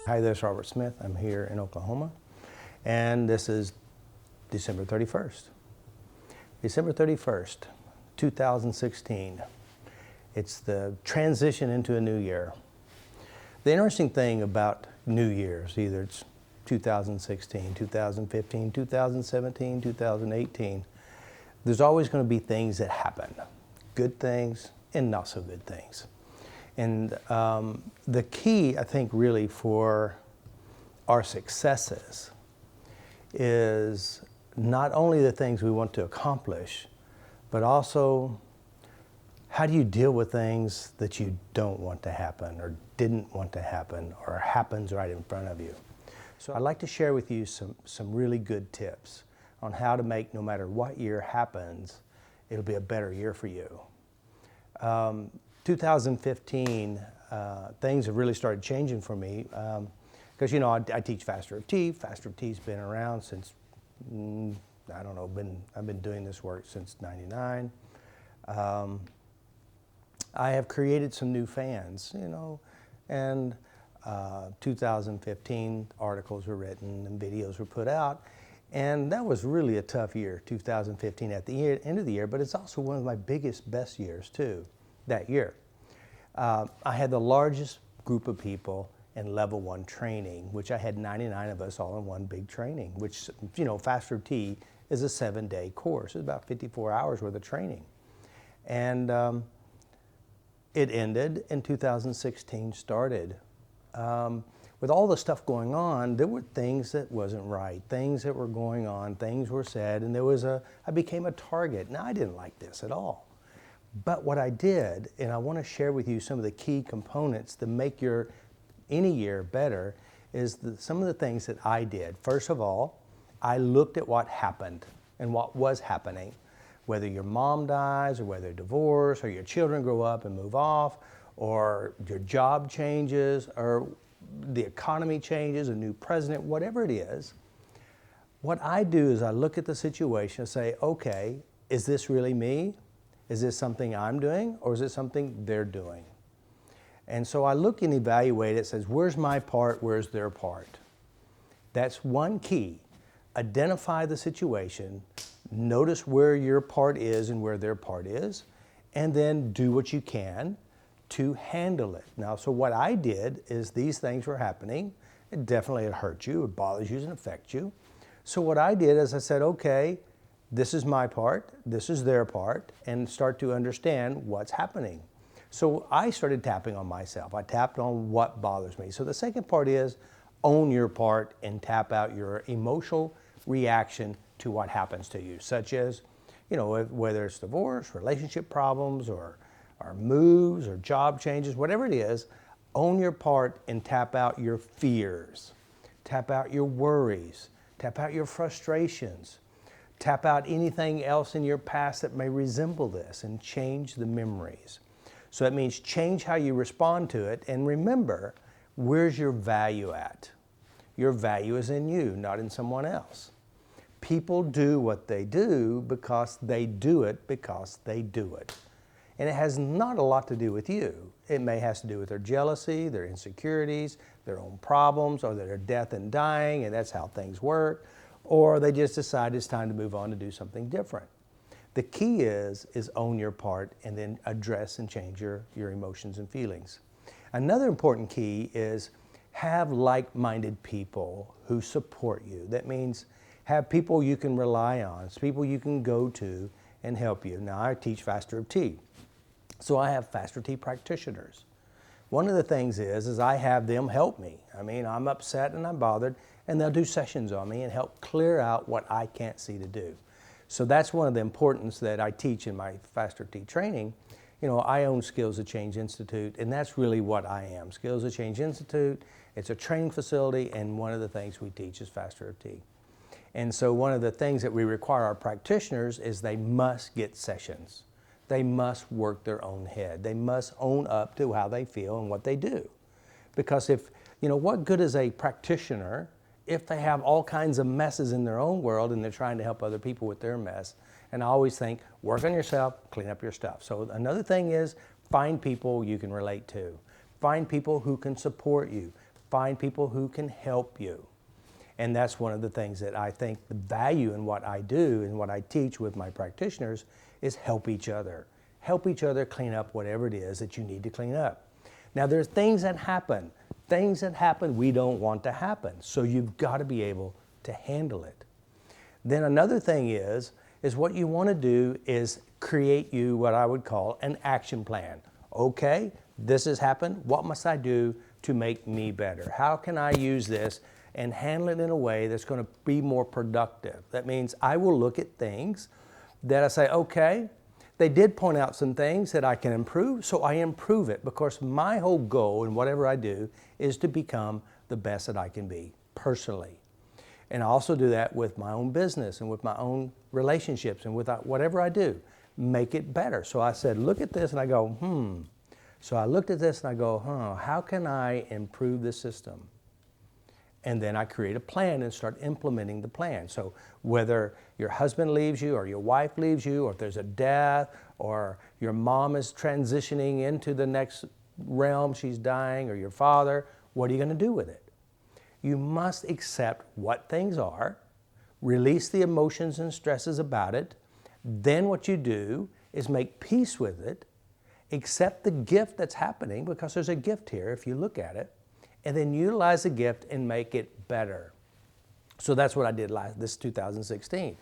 Hi, this is Robert Smith. I'm here in Oklahoma, and this is December 31st. December 31st, 2016. It's the transition into a new year. The interesting thing about New Year's, either it's 2016, 2015, 2017, 2018, there's always going to be things that happen, good things and not so good things. And the key, I think, really for our successes is not only the things we want to accomplish, but also how do you deal with things that you don't want to happen or didn't want to happen or happens right in front of you. So I'd like to share with you some really good tips on how to make, no matter what year happens, it'll be a better year for you. 2015, things have really started changing for me because, you know, I teach Faster EFT. Faster EFT's been around since, I don't know, I've been doing this work since '99. I have created some new fans, you know, and 2015 articles were written and videos were put out, and that was really a tough year, 2015 at the end of the year, but it's also one of my best years too, that year. I had the largest group of people in level 1 training, which I had 99 of us all in one big training, which, you know, Faster EFT is a 7-day course. It's about 54 hours worth of training. And it ended and 2016 started. With all the stuff going on, there were things that wasn't right, things that were going on, things were said, and I became a target. Now, I didn't like this at all. But what I did, and I want to share with you some of the key components to make any year better, is some of the things that I did. First of all, I looked at what happened and what was happening. Whether your mom dies, or whether you're divorced, or your children grow up and move off, or your job changes, or the economy changes, a new president, whatever it is, what I do is I look at the situation and say, okay, is this really me? Is this something I'm doing, or is it something they're doing? And so I look and evaluate it, says, where's my part, where's their part? That's one key. Identify the situation, notice where your part is and where their part is, and then do what you can to handle it. Now, so what I did is these things were happening. It definitely hurt you, it bothers you, and affects you. So what I did is I said, okay, this is my part, this is their part, and start to understand what's happening. So I started tapping on myself. I tapped on what bothers me. So the second part is own your part and tap out your emotional reaction to what happens to you, such as, you know, whether it's divorce, relationship problems, or moves, or job changes, whatever it is, own your part and tap out your fears, tap out your worries, tap out your frustrations, tap out anything else in your past that may resemble this, and change the memories. So that means change how you respond to it, and remember, where's your value at? Your value is in you, not in someone else. People do what they do because they do it because they do it. And it has not a lot to do with you. It may have to do with their jealousy, their insecurities, their own problems, or their death and dying, and that's how things work. Or they just decide it's time to move on to do something different. The key is own your part and then address and change your emotions and feelings. Another important key is have like-minded people who support you. That means have people you can rely on, people you can go to and help you. Now, I teach Faster EFT, so I have Faster EFT practitioners. One of the things is I have them help me. I mean, I'm upset and I'm bothered, and they'll do sessions on me and help clear out what I can't see to do. So that's one of the importance that I teach in my Faster EFT training. You know, I own Skills of Change Institute, and that's really what I am. Skills of Change Institute, it's a training facility, and one of the things we teach is Faster EFT. And so one of the things that we require our practitioners is they must get sessions. They must work their own head. They must own up to how they feel and what they do. Because if, you know, what good is a practitioner if they have all kinds of messes in their own world and they're trying to help other people with their mess? And I always think, work on yourself, clean up your stuff. So another thing is find people you can relate to. Find people who can support you. Find people who can help you. And that's one of the things that I think the value in what I do and what I teach with my practitioners is help each other. Help each other clean up whatever it is that you need to clean up. Now there's things that happen we don't want to happen. So you've got to be able to handle it. Then another thing is what you want to do is create you what I would call an action plan. Okay, this has happened. What must I do to make me better? How can I use this and handle it in a way that's going to be more productive? That means I will look at things that I say, okay, they did point out some things that I can improve, so I improve it, because my whole goal in whatever I do is to become the best that I can be personally. And I also do that with my own business and with my own relationships and with whatever I do, make it better. So I said, look at this, and I go, So I looked at this and I go, how can I improve the system? And then I create a plan and start implementing the plan. So whether your husband leaves you or your wife leaves you, or if there's a death, or your mom is transitioning into the next realm, she's dying, or your father, what are you going to do with it? You must accept what things are, release the emotions and stresses about it. Then what you do is make peace with it, accept the gift that's happening, because there's a gift here if you look at it, and then utilize the gift and make it better. So that's what I did this 2016.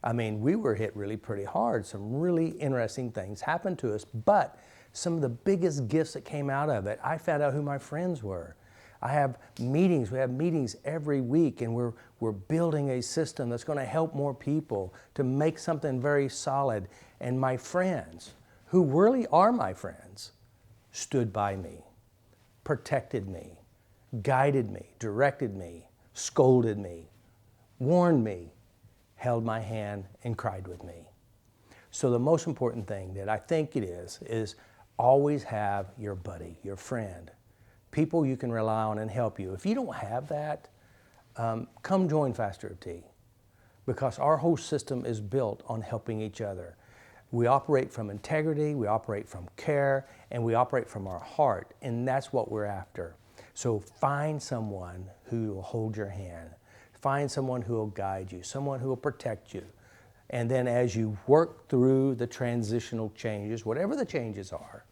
I mean, we were hit really pretty hard. Some really interesting things happened to us, but some of the biggest gifts that came out of it, I found out who my friends were. I have meetings, we have meetings every week, and we're building a system that's going to help more people to make something very solid. And my friends, who really are my friends, stood by me, protected me, guided me, directed me, scolded me, warned me, held my hand, and cried with me. So the most important thing that I think it is always have your buddy, your friend, people you can rely on and help you. If you don't have that, come join Faster EFT, because our whole system is built on helping each other. We operate from integrity, we operate from care, and we operate from our heart, and that's what we're after. So find someone who will hold your hand. Find someone who will guide you, someone who will protect you. And then as you work through the transitional changes, whatever the changes are,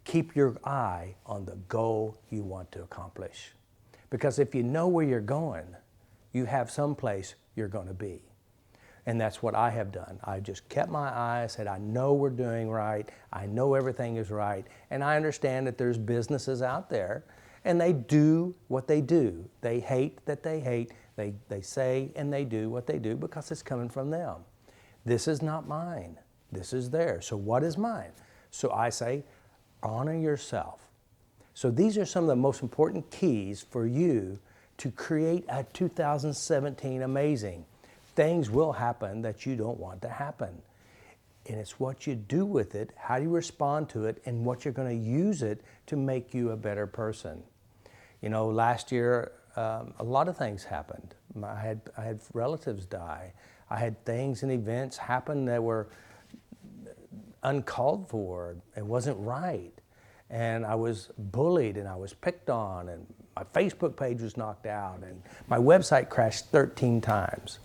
keep your eye on the goal you want to accomplish. Because if you know where you're going, you have some place you're going to be. And that's what I have done. I've just kept my eye, said, I know we're doing right, I know everything is right, and I understand that there's businesses out there, and they do what they do. They hate that they hate, they say and they do what they do because it's coming from them. This is not mine, this is theirs. So what is mine? So I say, honor yourself. So these are some of the most important keys for you to create a 2017 amazing. Things will happen that you don't want to happen. And it's what you do with it, how you respond to it, and what you're going to use it to make you a better person. You know, last year, a lot of things happened. I had relatives die. I had things and events happen that were uncalled for. It wasn't right. And I was bullied and I was picked on, and my Facebook page was knocked out, and my website crashed 13 times.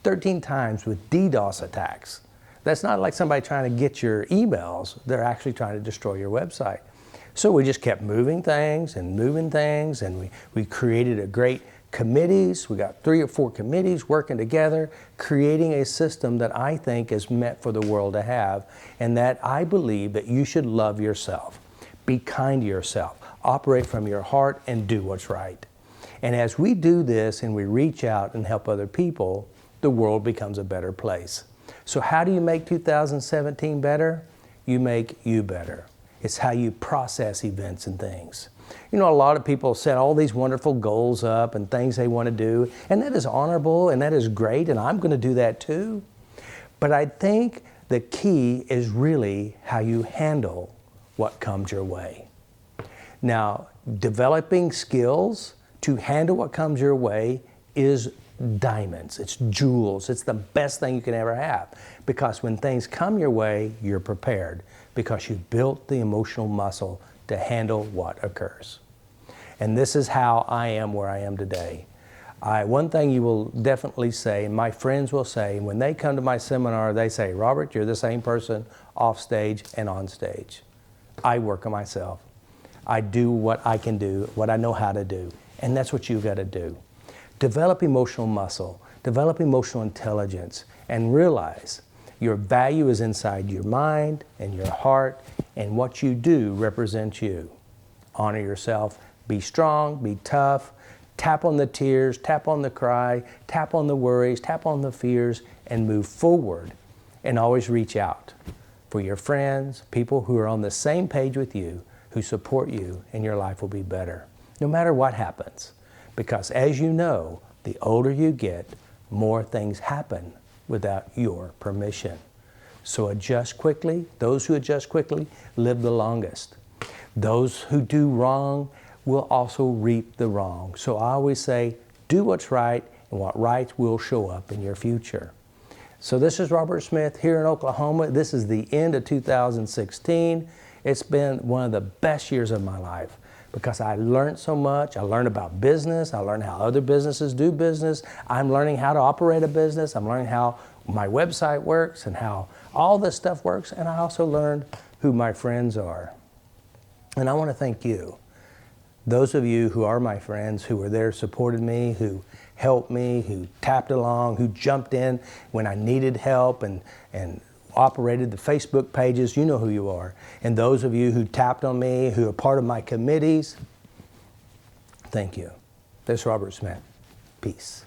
13 times with DDoS attacks. That's not like somebody trying to get your emails. They're actually trying to destroy your website. So we just kept moving things, and we created a great committees. We got 3 or 4 committees working together, creating a system that I think is meant for the world to have, and that I believe that you should love yourself. Be kind to yourself. Operate from your heart and do what's right. And as we do this and we reach out and help other people, the world becomes a better place. So how do you make 2017 better? You make you better. It's how you process events and things. You know, a lot of people set all these wonderful goals up and things they want to do, and that is honorable and that is great, and I'm going to do that too. But I think the key is really how you handle what comes your way. Now, developing skills to handle what comes your way is diamonds, it's jewels, it's the best thing you can ever have, because when things come your way, you're prepared because you built the emotional muscle to handle what occurs. And this is how I am where I am today. One thing you will definitely say, and my friends will say, when they come to my seminar, they say, Robert, you're the same person off stage and on stage. I work on myself. I do what I can do, what I know how to do. And that's what you've got to do. Develop emotional muscle, develop emotional intelligence, and realize your value is inside your mind and your heart, and what you do represents you. Honor yourself, be strong, be tough, tap on the tears, tap on the cry, tap on the worries, tap on the fears, and move forward. And always reach out for your friends, people who are on the same page with you, who support you, and your life will be better, no matter what happens. Because as you know, the older you get, more things happen without your permission. So adjust quickly. Those who adjust quickly live the longest. Those who do wrong will also reap the wrong. So I always say, do what's right, and what right will show up in your future. So this is Robert Smith here in Oklahoma. This is the end of 2016. It's been one of the best years of my life because I learned so much. I learned about business. I learned how other businesses do business. I'm learning how to operate a business. I'm learning how my website works and how all this stuff works. And I also learned who my friends are. And I want to thank you. Those of you who are my friends, who were there, supported me, who helped me, who tapped along, who jumped in when I needed help and operated the Facebook pages, you know who you are. And those of you who tapped on me, who are part of my committees, thank you. This is Robert Smith. Peace.